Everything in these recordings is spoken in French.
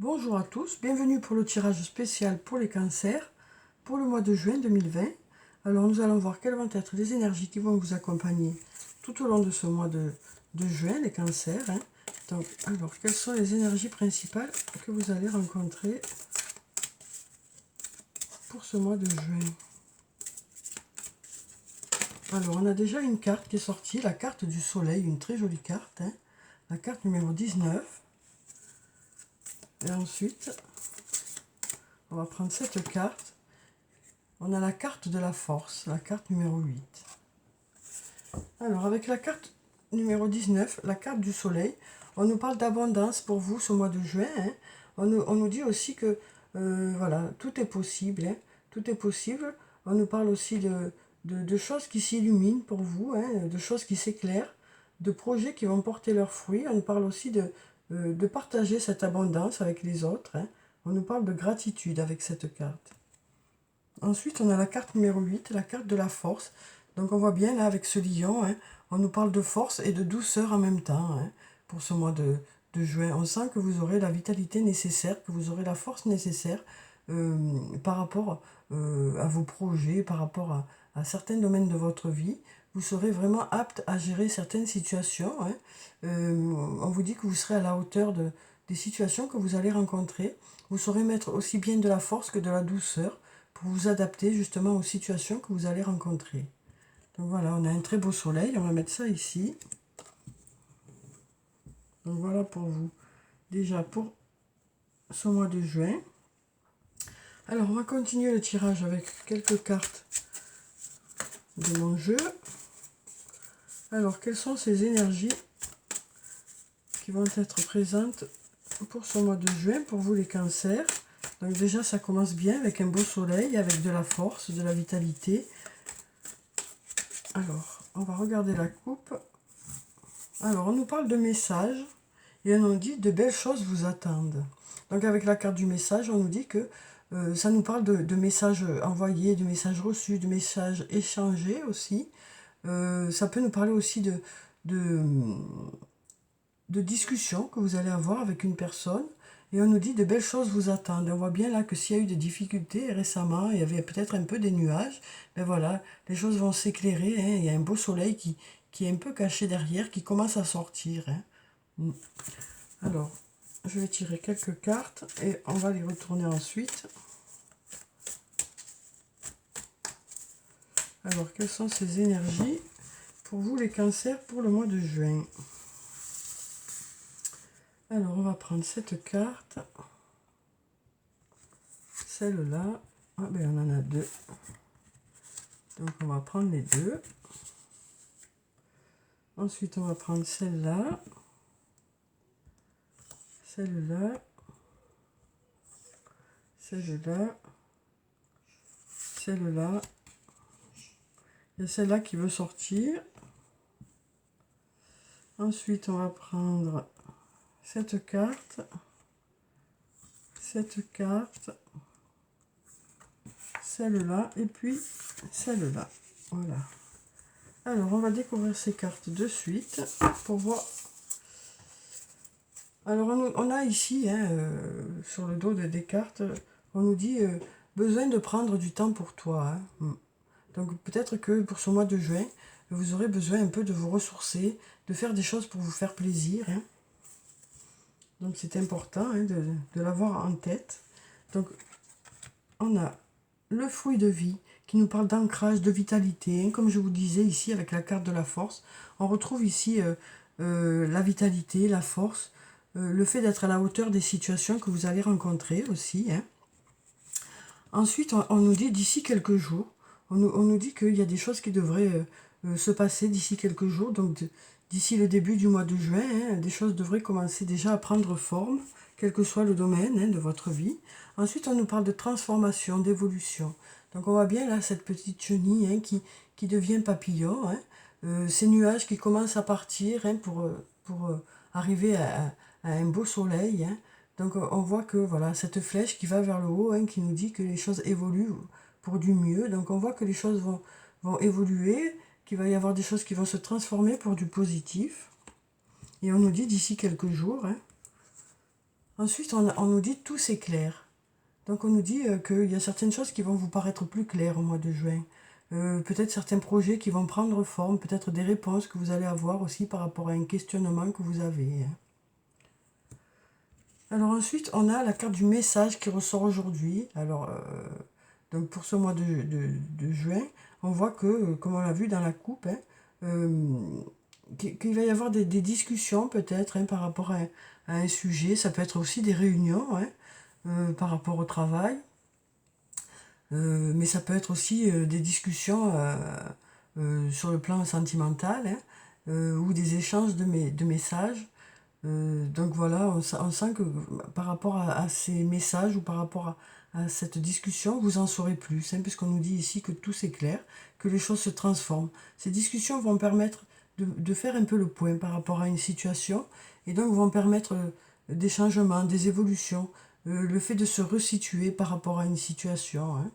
Bonjour à tous, bienvenue pour le tirage spécial pour les cancers pour le mois de juin 2020. Alors nous allons voir quelles vont être les énergies qui vont vous accompagner tout au long de ce mois de juin, les cancers. Donc, alors, quelles sont les énergies principales que vous allez rencontrer pour ce mois de juin? Alors, on a déjà une carte qui est sortie, la carte du soleil, une très jolie carte, la carte numéro 19. Et ensuite, on va prendre cette carte. On a la carte de la force, la carte numéro 8. Alors, avec la carte numéro 19, la carte du soleil, on nous parle d'abondance pour vous ce mois de juin. On nous dit aussi que, voilà, tout est possible. Tout est possible. On nous parle aussi de choses qui s'illuminent pour vous, de choses qui s'éclairent, de projets qui vont porter leurs fruits. On nous parle aussi de partager cette abondance avec les autres. On nous parle de gratitude avec cette carte. Ensuite, on a la carte numéro 8, la carte de la force. Donc on voit bien là avec ce lion, on nous parle de force et de douceur en même temps pour ce mois de juin. On sent que vous aurez la vitalité nécessaire, que vous aurez la force nécessaire par rapport à vos projets, par rapport à certains domaines de votre vie. Vous serez vraiment apte à gérer certaines situations. On vous dit que vous serez à la hauteur des situations que vous allez rencontrer. Vous saurez mettre aussi bien de la force que de la douceur pour vous adapter justement aux situations que vous allez rencontrer. Donc voilà, on a un très beau soleil, on va mettre ça ici. Donc voilà pour vous, déjà pour ce mois de juin. Alors on va continuer le tirage avec quelques cartes de mon jeu. Alors quelles sont ces énergies qui vont être présentes pour ce mois de juin, pour vous les cancers? Donc déjà ça commence bien avec un beau soleil, avec de la force, de la vitalité. Alors, on va regarder la coupe. Alors, on nous parle de messages et on nous dit de belles choses vous attendent. Donc, avec la carte du message, on nous dit que ça nous parle de messages envoyés, de messages reçus, de messages échangés aussi. Ça peut nous parler aussi de, de discussions que vous allez avoir avec une personne. Et on nous dit de belles choses vous attendent. On voit bien là que s'il y a eu des difficultés récemment, il y avait peut-être un peu des nuages, mais voilà, les choses vont s'éclairer. Il y a un beau soleil qui est un peu caché derrière, qui commence à sortir. Alors, je vais tirer quelques cartes et on va les retourner ensuite. Alors, quelles sont ces énergies pour vous les cancers pour le mois de juin? Alors, on va prendre cette carte. Celle-là. Ah ben, on en a deux. Donc, on va prendre les deux. Ensuite, on va prendre celle-là. Celle-là. Celle-là. Celle-là. Il y a celle-là qui veut sortir. Ensuite, on va prendre cette carte. Cette carte. Celle-là. Et puis celle-là. Voilà. Alors, on va découvrir ces cartes de suite pour voir. Alors, on a ici, sur le dos des cartes, on nous dit besoin de prendre du temps pour toi. Donc, peut-être que pour ce mois de juin, vous aurez besoin un peu de vous ressourcer, de faire des choses pour vous faire plaisir. Donc, c'est important de l'avoir en tête. Donc, on a le fruit de vie qui nous parle d'ancrage, de vitalité. Comme je vous disais ici avec la carte de la force, on retrouve ici la vitalité, la force, le fait d'être à la hauteur des situations que vous allez rencontrer aussi. Ensuite, on nous dit d'ici quelques jours, on nous dit qu'il y a des choses qui devraient se passer d'ici quelques jours. Donc d'ici le début du mois de juin, des choses devraient commencer déjà à prendre forme, quel que soit le domaine de votre vie. Ensuite, on nous parle de transformation, d'évolution. Donc on voit bien là cette petite chenille qui devient papillon. Ces nuages qui commencent à partir pour arriver à un beau soleil. Donc on voit que voilà, cette flèche qui va vers le haut, qui nous dit que les choses évoluent pour du mieux. Donc on voit que les choses vont évoluer, qu'il va y avoir des choses qui vont se transformer pour du positif. Et on nous dit d'ici quelques jours. Ensuite, on nous dit tout s'éclaire. Donc on nous dit qu'il y a certaines choses qui vont vous paraître plus claires au mois de juin. Peut-être certains projets qui vont prendre forme, peut-être des réponses que vous allez avoir aussi par rapport à un questionnement que vous avez. Alors ensuite, on a la carte du message qui ressort aujourd'hui. Alors, donc pour ce mois de juin, on voit que, comme on l'a vu dans la coupe, qu'il va y avoir des discussions peut-être par rapport à un sujet. Ça peut être aussi des réunions par rapport au travail. Mais ça peut être aussi des discussions sur le plan sentimental ou des échanges de messages. Donc voilà, on sent que par rapport à ces messages ou par rapport à cette discussion, vous en saurez plus, puisqu'on nous dit ici que tout s'éclaire, que les choses se transforment. Ces discussions vont permettre de faire un peu le point par rapport à une situation et donc vont permettre des changements, des évolutions, le fait de se resituer par rapport à une situation.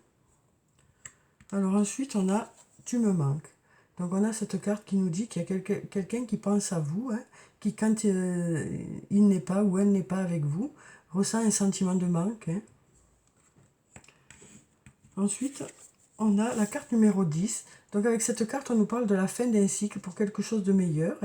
Alors ensuite, on a Tu me manques. Donc on a cette carte qui nous dit qu'il y a quelqu'un qui pense à vous, qui quand il n'est pas ou elle n'est pas avec vous, ressent un sentiment de manque. Ensuite, on a la carte numéro 10. Donc avec cette carte, on nous parle de la fin d'un cycle pour quelque chose de meilleur.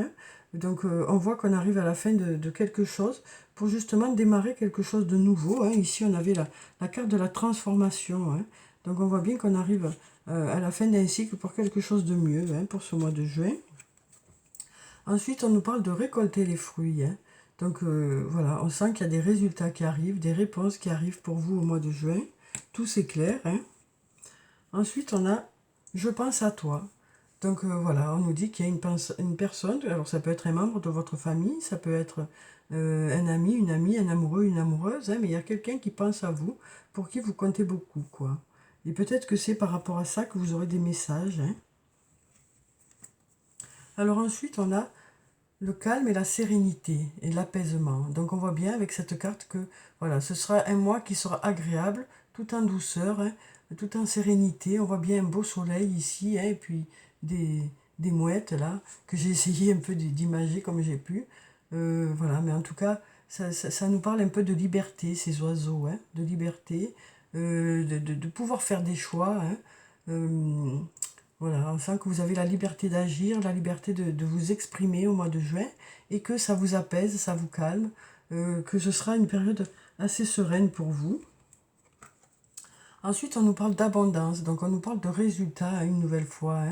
Donc on voit qu'on arrive à la fin de quelque chose pour justement démarrer quelque chose de nouveau. Ici, on avait la carte de la transformation. Donc on voit bien qu'on arrive à la fin d'un cycle pour quelque chose de mieux pour ce mois de juin. Ensuite, on nous parle de récolter les fruits. Donc voilà, on sent qu'il y a des résultats qui arrivent, des réponses qui arrivent pour vous au mois de juin. Tout s'éclaire. Ensuite, on a Je pense à toi. Donc voilà, on nous dit qu'il y a une personne, alors ça peut être un membre de votre famille, ça peut être un ami, une amie, un amoureux, une amoureuse, mais il y a quelqu'un qui pense à vous, pour qui vous comptez beaucoup, quoi. Et peut-être que c'est par rapport à ça que vous aurez des messages. Alors ensuite, on a le calme et la sérénité et l'apaisement. Donc on voit bien avec cette carte que voilà, ce sera un mois qui sera agréable, tout en douceur, tout en sérénité. On voit bien un beau soleil ici, et puis des mouettes là, que j'ai essayé un peu d'imager comme j'ai pu. Voilà, mais en tout cas, ça nous parle un peu de liberté, ces oiseaux, de liberté, de pouvoir faire des choix. Voilà, on sent que vous avez la liberté d'agir, la liberté de vous exprimer au mois de juin et que ça vous apaise, ça vous calme, que ce sera une période assez sereine pour vous. Ensuite, on nous parle d'abondance, donc on nous parle de résultats une nouvelle fois.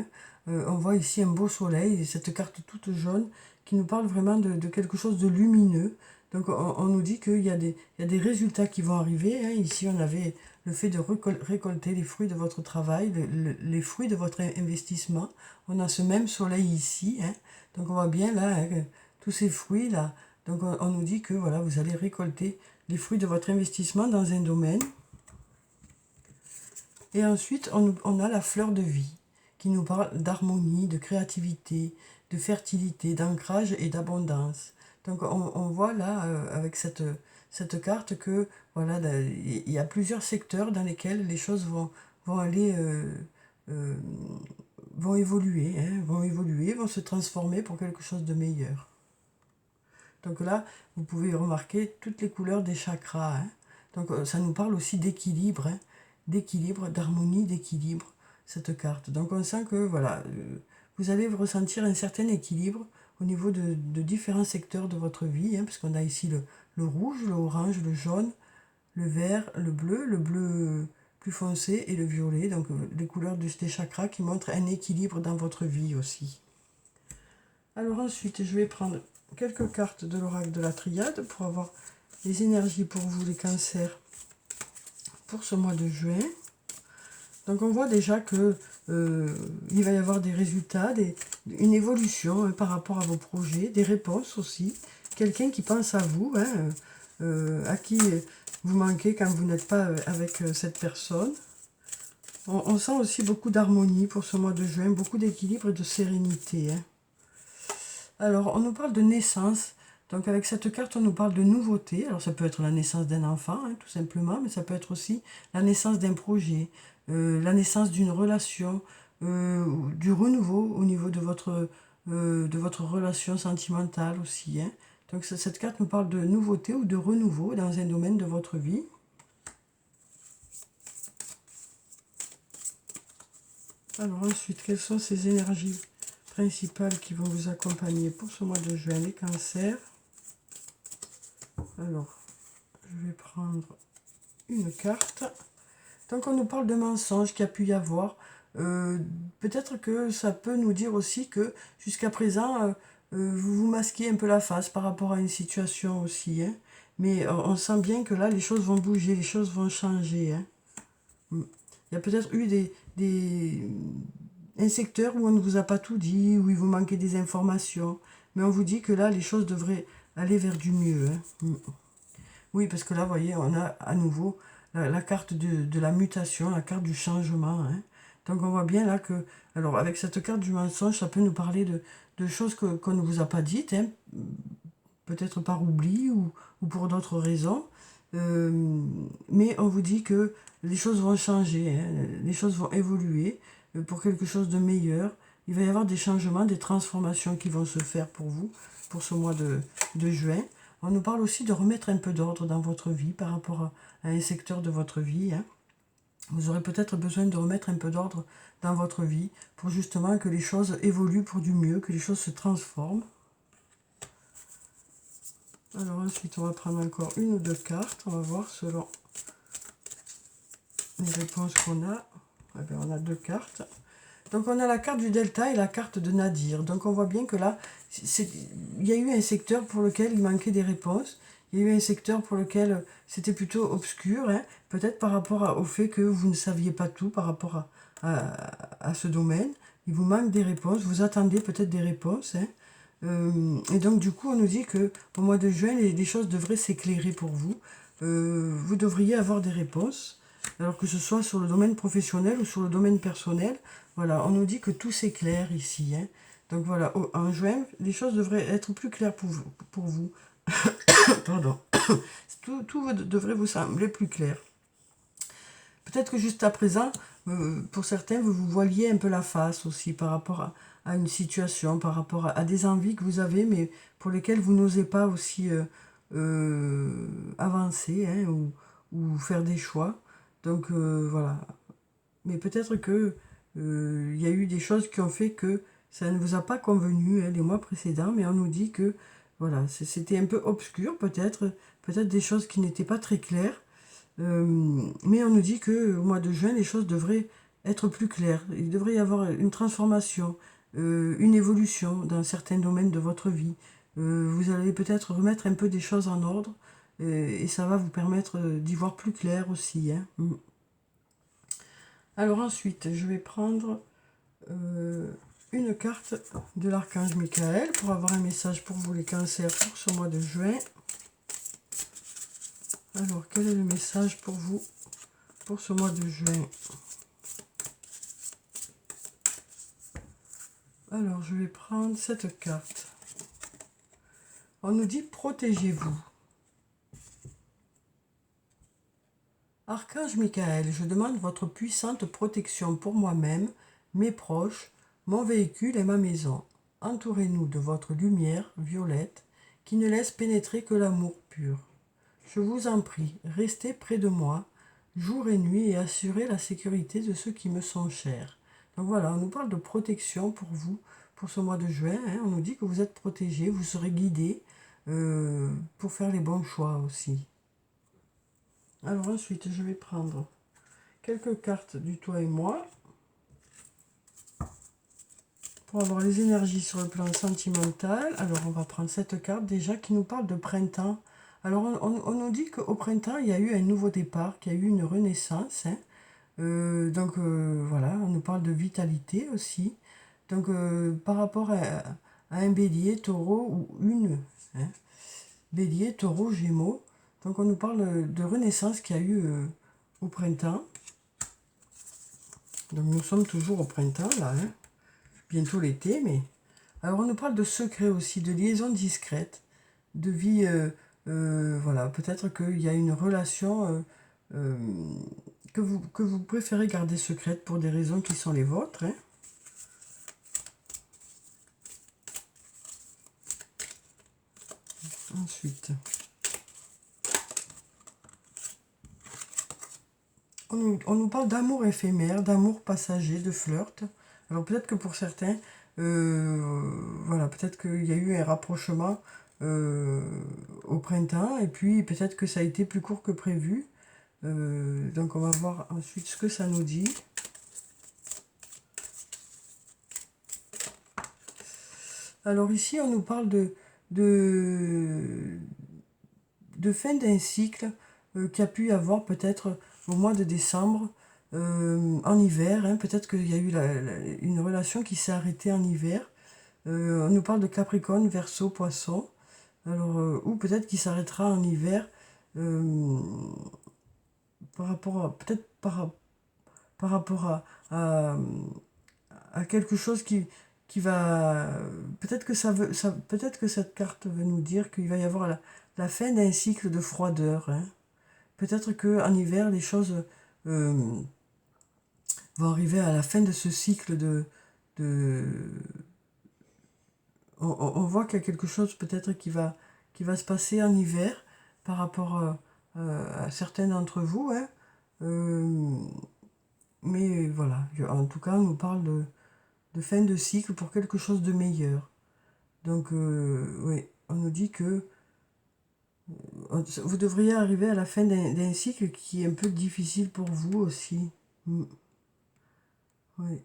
On voit ici un beau soleil et cette carte toute jaune qui nous parle vraiment de quelque chose de lumineux. Donc on nous dit qu'il y a des résultats qui vont arriver. Ici, on avait le fait de récolter les fruits de votre travail, les fruits de votre investissement. On a ce même soleil ici. Donc on voit bien là, tous ces fruits là. Donc on nous dit que voilà, vous allez récolter les fruits de votre investissement dans un domaine. Et ensuite, on a la fleur de vie qui nous parle d'harmonie, de créativité, de fertilité, d'ancrage et d'abondance. Donc on voit là, avec cette carte, que voilà, il y a plusieurs secteurs dans lesquels les choses vont aller, euh, vont évoluer, vont se transformer pour quelque chose de meilleur. Donc là, vous pouvez remarquer toutes les couleurs des chakras. Donc ça nous parle aussi d'équilibre, d'équilibre, d'harmonie, d'équilibre, cette carte. Donc on sent que voilà, vous allez ressentir un certain équilibre au niveau de différents secteurs de votre vie, puisqu'on a ici le rouge, le orange, le jaune, le vert, le bleu plus foncé et le violet, donc les couleurs des chakras qui montrent un équilibre dans votre vie aussi. Alors ensuite, je vais prendre quelques cartes de l'oracle de la triade pour avoir les énergies pour vous, les cancers, pour ce mois de juin. Donc on voit déjà que il va y avoir des résultats, une évolution par rapport à vos projets, des réponses aussi. Quelqu'un qui pense à vous, à qui vous manquez quand vous n'êtes pas avec cette personne. On sent aussi beaucoup d'harmonie pour ce mois de juin, beaucoup d'équilibre et de sérénité. Alors, on nous parle de naissance. Donc, avec cette carte, on nous parle de nouveauté. Alors, ça peut être la naissance d'un enfant, tout simplement, mais ça peut être aussi la naissance d'un projet, la naissance d'une relation, du renouveau au niveau de votre relation sentimentale aussi. Donc cette carte nous parle de nouveauté ou de renouveau dans un domaine de votre vie. Alors ensuite, quelles sont ces énergies principales qui vont vous accompagner pour ce mois de juin, les cancers? Alors, je vais prendre une carte. Donc on nous parle de mensonges qu'il y a pu y avoir. Peut-être que ça peut nous dire aussi que jusqu'à présent, vous vous masquez un peu la face par rapport à une situation aussi. Hein. Mais on sent bien que là, les choses vont bouger, les choses vont changer. Hein. Il y a peut-être eu un secteur où on ne vous a pas tout dit, où il vous manquait des informations. Mais on vous dit que là, les choses devraient aller vers du mieux. Hein. Oui, parce que là, vous voyez, on a à nouveau la carte de la mutation, la carte du changement. Hein. Donc on voit bien là que, alors avec cette carte du mensonge, ça peut nous parler de choses qu'on ne vous a pas dites, hein, peut-être par oubli ou pour d'autres raisons. Mais on vous dit que les choses vont changer, hein, les choses vont évoluer pour quelque chose de meilleur. Il va y avoir des changements, des transformations qui vont se faire pour vous, pour ce mois de juin. On nous parle aussi de remettre un peu d'ordre dans votre vie par rapport à un secteur de votre vie. Hein. Vous aurez peut-être besoin de remettre un peu d'ordre dans votre vie pour justement que les choses évoluent pour du mieux, que les choses se transforment. Alors ensuite, on va prendre encore une ou deux cartes. On va voir selon les réponses qu'on a. Eh bien, on a deux cartes. Donc on a la carte du Delta et la carte de Nadir. Donc on voit bien que là, il y a eu un secteur pour lequel il manquait des réponses. Il y a eu un secteur pour lequel c'était plutôt obscur. Hein, peut-être par rapport au fait que vous ne saviez pas tout par rapport à ce domaine. Il vous manque des réponses. Vous attendez peut-être des réponses. Hein. Et donc du coup on nous dit que au mois de juin les choses devraient s'éclairer pour vous. Vous devriez avoir des réponses. Alors que ce soit sur le domaine professionnel ou sur le domaine personnel, voilà, on nous dit que tout s'éclaire ici. Hein. Donc voilà, en juin, les choses devraient être plus claires pour vous. Pardon. Tout devrait vous sembler plus clair. Peut-être que juste à présent, pour certains, vous vous voiliez un peu la face aussi par rapport à une situation, par rapport à des envies que vous avez, mais pour lesquelles vous n'osez pas aussi avancer hein, ou faire des choix. Donc voilà. Mais peut-être que y a eu des choses qui ont fait que ça ne vous a pas convenu hein, les mois précédents, mais on nous dit que voilà, c'était un peu obscur peut-être des choses qui n'étaient pas très claires. Mais on nous dit que au mois de juin, les choses devraient être plus claires. Il devrait y avoir une transformation, une évolution dans certains domaines de votre vie. Vous allez peut-être remettre un peu des choses en ordre et ça va vous permettre d'y voir plus clair aussi. Hein. Alors ensuite, je vais prendre une carte de l'archange Michael pour avoir un message pour vous les cancers pour ce mois de juin. Alors, quel est le message pour vous pour ce mois de juin? Alors, je vais prendre cette carte. On nous dit protégez-vous. Archange Michael, je demande votre puissante protection pour moi-même, mes proches, mon véhicule et ma maison. Entourez-nous de votre lumière violette qui ne laisse pénétrer que l'amour pur. Je vous en prie, restez près de moi, jour et nuit, et assurez la sécurité de ceux qui me sont chers. Donc voilà, on nous parle de protection pour vous, pour ce mois de juin. Hein. On nous dit que vous êtes protégés, vous serez guidés pour faire les bons choix aussi. Alors ensuite, je vais prendre quelques cartes du toi et moi pour avoir les énergies sur le plan sentimental. Alors on va prendre cette carte déjà qui nous parle de printemps. Alors on nous dit qu'au printemps, il y a eu un nouveau départ, qu'il y a eu une renaissance. Hein. Donc voilà, on nous parle de vitalité aussi. Donc par rapport à un bélier, taureau ou une, hein, bélier, taureau, gémeaux. Donc on nous parle de renaissance qu'il y a eu au printemps. Donc nous sommes toujours au printemps là, hein. Bientôt l'été, mais... Alors on nous parle de secrets aussi, de liaisons discrètes, de vie, voilà, peut-être qu'il y a une relation que vous préférez garder secrète pour des raisons qui sont les vôtres. Hein. Ensuite, on nous parle d'amour éphémère, d'amour passager, de flirt. Alors peut-être que pour certains, voilà, peut-être qu'il y a eu un rapprochement au printemps, et puis peut-être que ça a été plus court que prévu. Donc on va voir ensuite ce que ça nous dit. Alors ici, on nous parle de fin d'un cycle qui a pu y avoir peut-être au mois de décembre, en hiver. Hein, peut-être qu'il y a eu une relation qui s'est arrêtée en hiver. On nous parle de Capricorne, Verseau, Poisson. Alors, ou peut-être qu'il s'arrêtera en hiver par rapport à, peut-être par rapport à quelque chose qui va, peut-être que peut-être que cette carte veut nous dire qu'il va y avoir la fin d'un cycle de froideur, hein. Peut-être que en hiver les choses euh, vont arriver à la fin de ce cycle de on voit qu'il y a quelque chose peut-être qui va se passer en hiver par rapport à certains d'entre vous, hein. Euh, mais voilà, en tout cas, on nous parle de fin de cycle pour quelque chose de meilleur. Donc, oui, on nous dit que vous devriez arriver à la fin d'un cycle qui est un peu difficile pour vous aussi. Mm. Oui.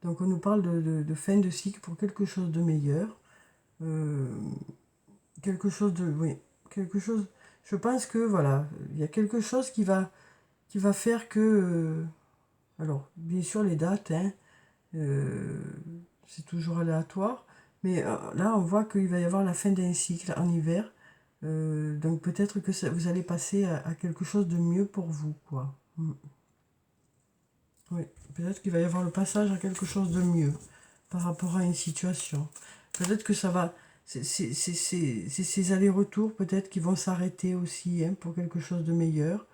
Donc, on nous parle de fin de cycle pour quelque chose de meilleur. Euh, quelque chose de... Oui, quelque chose... Je pense que, voilà, il y a quelque chose qui va faire que... alors, bien sûr, les dates, hein, euh, c'est toujours aléatoire. Mais là, on voit qu'il va y avoir la fin d'un cycle en hiver. Donc peut-être que vous allez passer à quelque chose de mieux pour vous, quoi. Mm. Oui, peut-être qu'il va y avoir le passage à quelque chose de mieux par rapport à une situation. Peut-être que ça va... C'est ces allers-retours peut-être qui vont s'arrêter aussi, hein, pour quelque chose de meilleur.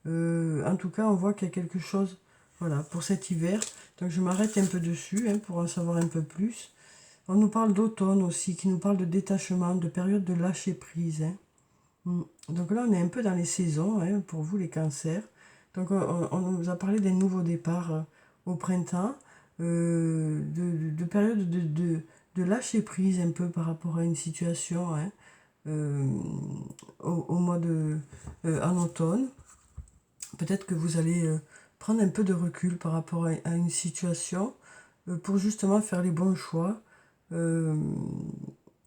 En tout cas, on voit qu'il y a quelque chose, voilà, pour cet hiver. Donc je m'arrête un peu dessus, hein, pour en savoir un peu plus. On nous parle d'automne aussi, qui nous parle de détachement, de période de lâcher prise, hein. Donc là, on est un peu dans les saisons, hein, pour vous les cancers. Donc on nous a parlé des nouveaux départs au printemps, de période de lâcher prise un peu par rapport à une situation, hein, euh, au mois en automne. Peut-être que vous allez prendre un peu de recul par rapport à une situation pour justement faire les bons choix. Euh,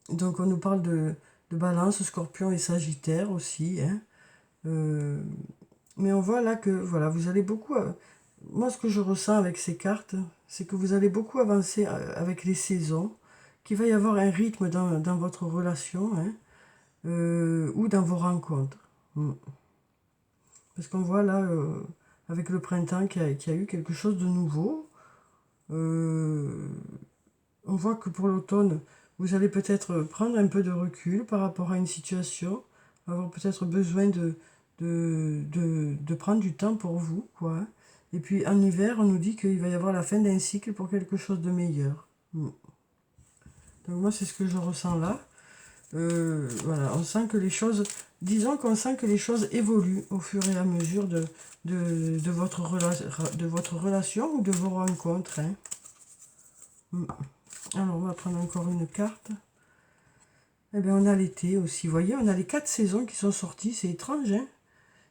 donc on nous parle de Balance, Scorpion et Sagittaire aussi, hein. Euh, mais on voit là que voilà, vous allez beaucoup... moi, ce que je ressens avec ces cartes, c'est que vous allez beaucoup avancer avec les saisons, qu'il va y avoir un rythme dans votre relation, hein, ou dans vos rencontres. Mm. Parce qu'on voit là, avec le printemps, qu'il y a eu quelque chose de nouveau. Euh, on voit que pour l'automne, vous allez peut-être prendre un peu de recul par rapport à une situation, avoir peut-être besoin de prendre du temps pour vous, quoi. Et puis en hiver, on nous dit qu'il va y avoir la fin d'un cycle pour quelque chose de meilleur. Mm. Donc moi, c'est ce que je ressens là. Voilà, on sent que les choses, disons qu'on sent que les choses évoluent au fur et à mesure de de votre relation ou de vos rencontres, hein. Mm. Alors, on va prendre encore une carte. Eh bien, on a l'été aussi. Vous voyez, on a les 4 saisons qui sont sorties. C'est étrange, hein?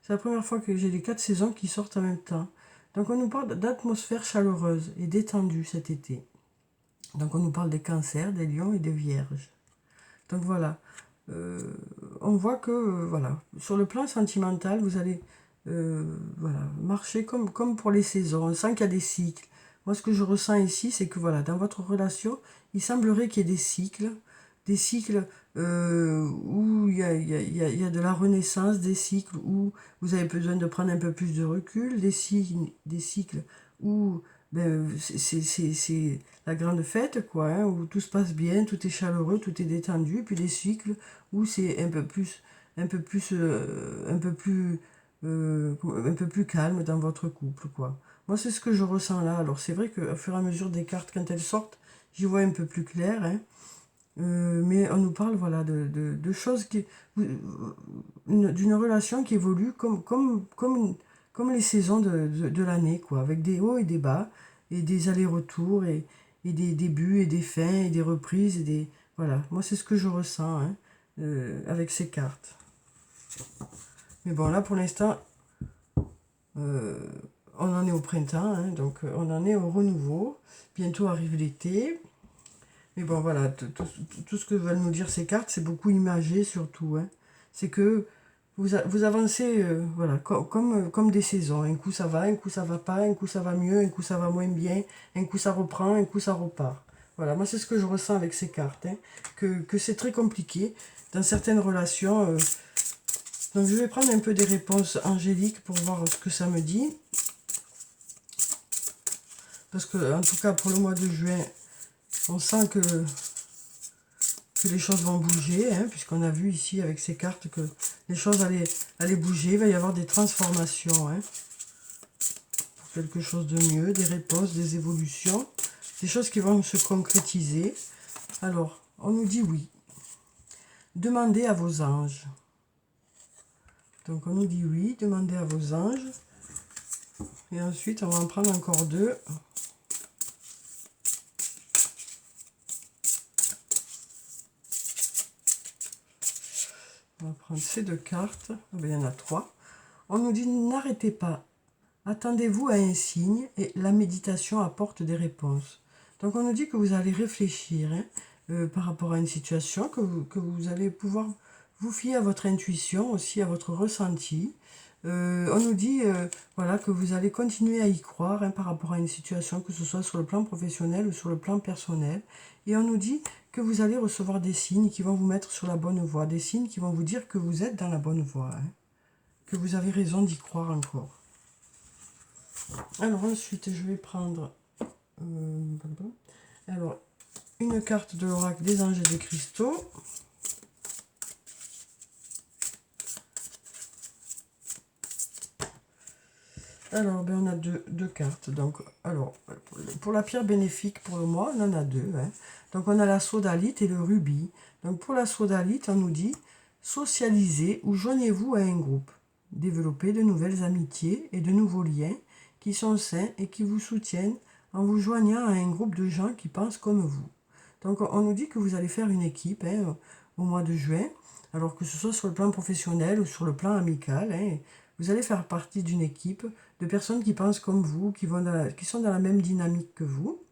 C'est la première fois que j'ai les 4 saisons qui sortent en même temps. Donc, on nous parle d'atmosphère chaleureuse et détendue cet été. Donc, on nous parle des cancers, des lions et des vierges. Donc, voilà. On voit que, voilà, sur le plan sentimental, vous allez voilà, marcher comme pour les saisons. On sent qu'il y a des cycles. Moi, ce que je ressens ici, c'est que, voilà, dans votre relation, il semblerait qu'il y ait des cycles où il y a de la renaissance, des cycles où vous avez besoin de prendre un peu plus de recul, des cycles où ben, c'est la grande fête, quoi, hein, où tout se passe bien, tout est chaleureux, tout est détendu, puis des cycles où c'est un peu plus, un peu plus calme dans votre couple, quoi. Moi, c'est ce que je ressens là. Alors, c'est vrai qu'au fur et à mesure des cartes, quand elles sortent, j'y vois un peu plus clair, hein. Mais on nous parle, voilà, de choses d'une relation qui évolue comme les saisons de l'année, quoi, avec des hauts et des bas, et des allers-retours, et des débuts, et des fins, et des reprises, voilà, moi c'est ce que je ressens, hein, avec ces cartes. Mais bon, là pour l'instant, euh, on en est au printemps, hein, donc on en est au renouveau. Bientôt arrive l'été. Mais bon, voilà, tout ce que veulent nous dire ces cartes, c'est beaucoup imagé surtout, hein. C'est que vous avancez, voilà, comme des saisons. Un coup ça va, un coup ça va pas, un coup ça va mieux, un coup ça va moins bien, un coup ça reprend, un coup ça repart. Voilà, moi c'est ce que je ressens avec ces cartes, hein, que c'est très compliqué dans certaines relations. Donc je vais prendre un peu des réponses angéliques pour voir ce que ça me dit. Parce que, en tout cas, pour le mois de juin, on sent que les choses vont bouger, hein, puisqu'on a vu ici avec ces cartes que les choses allaient bouger, il va y avoir des transformations, hein, pour quelque chose de mieux, des réponses, des évolutions, des choses qui vont se concrétiser. Alors, on nous dit oui. Demandez à vos anges. Donc on nous dit oui, demandez à vos anges. Et ensuite, on va en prendre encore deux. On va prendre ces deux cartes. Ah ben, il y en a trois. On nous dit n'arrêtez pas. Attendez-vous à un signe et la méditation apporte des réponses. Donc on nous dit que vous allez réfléchir, hein, par rapport à une situation, que vous allez pouvoir vous fier à votre intuition, aussi à votre ressenti. On nous dit voilà, que vous allez continuer à y croire, hein, par rapport à une situation, que ce soit sur le plan professionnel ou sur le plan personnel. Et on nous dit que vous allez recevoir des signes qui vont vous mettre sur la bonne voie, des signes qui vont vous dire que vous êtes dans la bonne voie, hein, que vous avez raison d'y croire encore. Alors ensuite, je vais prendre alors, une carte de l'oracle des anges et des cristaux. Alors, ben, on a deux cartes. Donc, alors, pour la pierre bénéfique pour le mois, on en a deux, hein. Donc, on a la sodalite et le rubis. Donc, pour la sodalite, on nous dit socialisez ou joignez-vous à un groupe. Développez de nouvelles amitiés et de nouveaux liens qui sont sains et qui vous soutiennent en vous joignant à un groupe de gens qui pensent comme vous. Donc, on nous dit que vous allez faire une équipe, hein, au mois de juin, alors que ce soit sur le plan professionnel ou sur le plan amical, hein, vous allez faire partie d'une équipe de personnes qui pensent comme vous, qui sont dans la même dynamique que vous.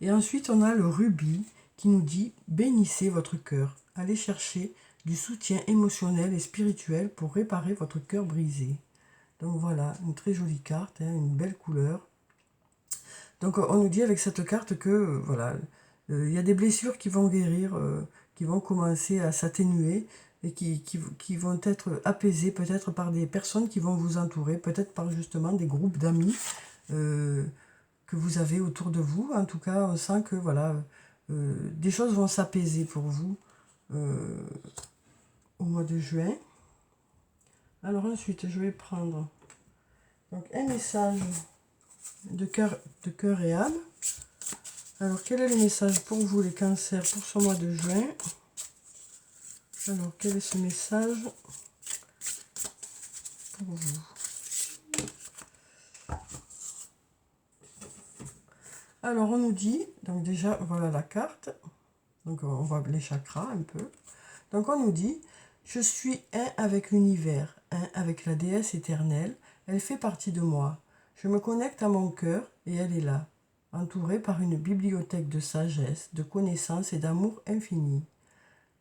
Et ensuite, on a le rubis qui nous dit « Bénissez votre cœur, allez chercher du soutien émotionnel et spirituel pour réparer votre cœur brisé. » Donc voilà, une très jolie carte, hein, une belle couleur. Donc on nous dit avec cette carte que voilà, il y a des blessures qui vont guérir, qui vont commencer à s'atténuer et qui vont être apaisées peut-être par des personnes qui vont vous entourer, peut-être par justement des groupes d'amis que vous avez autour de vous. En tout cas, on sent que voilà, des choses vont s'apaiser pour vous au mois de juin. Alors ensuite, je vais prendre donc, un message de cœur et âme. Alors, quel est le message pour vous, les cancers, pour ce mois de juin? Alors, quel est ce message pour vous? Alors, on nous dit, donc déjà, voilà la carte. Donc, on voit les chakras un peu. Donc, on nous dit, je suis un avec l'univers, un avec la déesse éternelle. Elle fait partie de moi. Je me connecte à mon cœur et elle est là, entourée par une bibliothèque de sagesse, de connaissances et d'amour infini.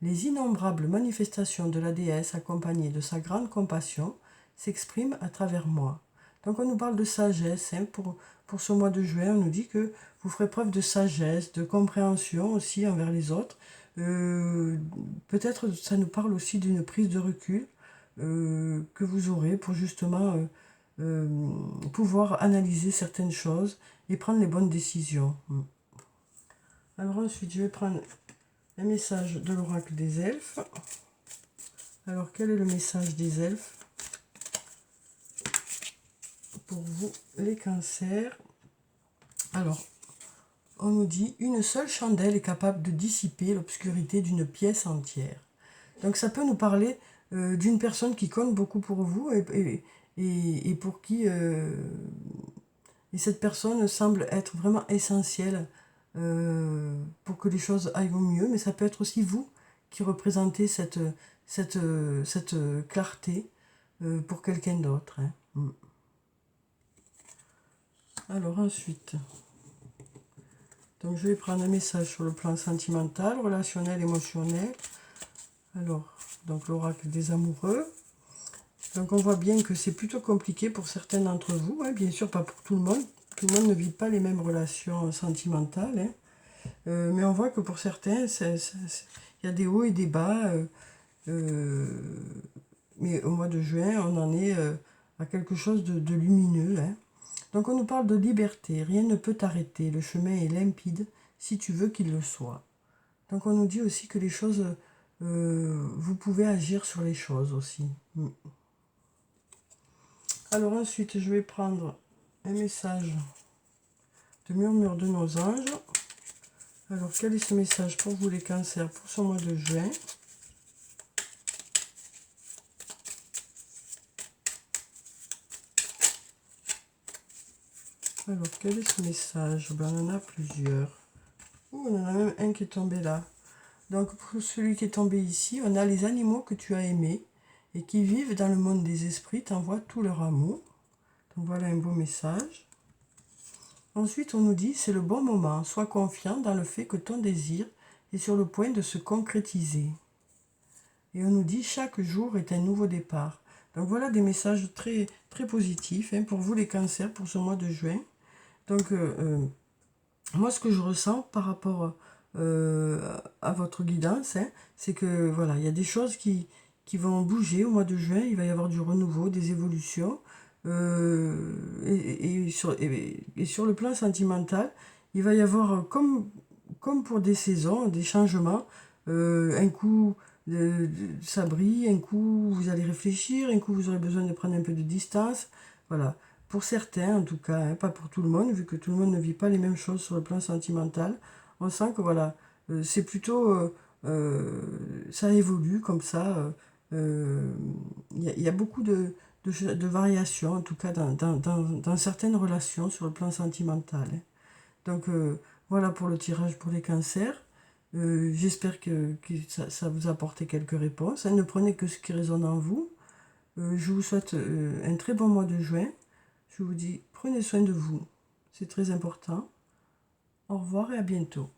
Les innombrables manifestations de la déesse accompagnées de sa grande compassion s'expriment à travers moi. Donc on nous parle de sagesse, hein, pour ce mois de juin. On nous dit que vous ferez preuve de sagesse, de compréhension aussi envers les autres. Peut-être ça nous parle aussi d'une prise de recul que vous aurez pour justement pouvoir analyser certaines choses et prendre les bonnes décisions. Alors ensuite, je vais prendre un message de l'oracle des elfes. Alors, quel est le message des elfes pour vous, les cancers? Alors, on nous dit une seule chandelle est capable de dissiper l'obscurité d'une pièce entière. Donc ça peut nous parler d'une personne qui compte beaucoup pour vous et pour qui et cette personne semble être vraiment essentielle pour que les choses aillent au mieux, mais ça peut être aussi vous qui représentez cette clarté pour quelqu'un d'autre. Hein. Alors ensuite, donc je vais prendre un message sur le plan sentimental, relationnel, émotionnel. Alors, donc l'oracle des amoureux. Donc on voit bien que c'est plutôt compliqué pour certains d'entre vous, hein, bien sûr pas pour tout le monde. Tout le monde ne vit pas les mêmes relations sentimentales. Hein. Mais on voit que pour certains, il y a des hauts et des bas. Mais au mois de juin, on en est à quelque chose de lumineux. Hein. Donc on nous parle de liberté. Rien ne peut t'arrêter. Le chemin est limpide si tu veux qu'il le soit. Donc on nous dit aussi que les choses... vous pouvez agir sur les choses aussi. Alors ensuite, je vais prendre un message de murmure de nos anges. Alors, quel est ce message pour vous les cancers pour ce mois de juin? Alors, quel est ce message? Ben, on en a plusieurs. Ouh, on en a même un qui est tombé là. Donc, pour celui qui est tombé ici, on a les animaux que tu as aimés et qui vivent dans le monde des esprits, t'envoient tout leur amour. Donc, voilà un beau message. Ensuite, on nous dit, c'est le bon moment. Sois confiant dans le fait que ton désir est sur le point de se concrétiser. Et on nous dit, chaque jour est un nouveau départ. Donc voilà des messages très, très positifs hein, pour vous les cancers pour ce mois de juin. Donc moi ce que je ressens par rapport à votre guidance, hein, c'est que voilà, il y a des choses qui vont bouger au mois de juin, il va y avoir du renouveau, des évolutions. Et sur le plan sentimental, il va y avoir comme pour des saisons, des changements. Un coup, ça brille, un coup, vous allez réfléchir, un coup, vous aurez besoin de prendre un peu de distance. Voilà. Pour certains, en tout cas, hein, pas pour tout le monde, vu que tout le monde ne vit pas les mêmes choses sur le plan sentimental. On sent que voilà, c'est plutôt, ça évolue comme ça. Il y a beaucoup de variations, en tout cas dans certaines relations sur le plan sentimental. Hein. Donc voilà pour le tirage pour les cancers. J'espère que ça vous a apporté quelques réponses. Hein. Ne prenez que ce qui résonne en vous. Je vous souhaite un très bon mois de juin. Je vous dis, prenez soin de vous. C'est très important. Au revoir et à bientôt.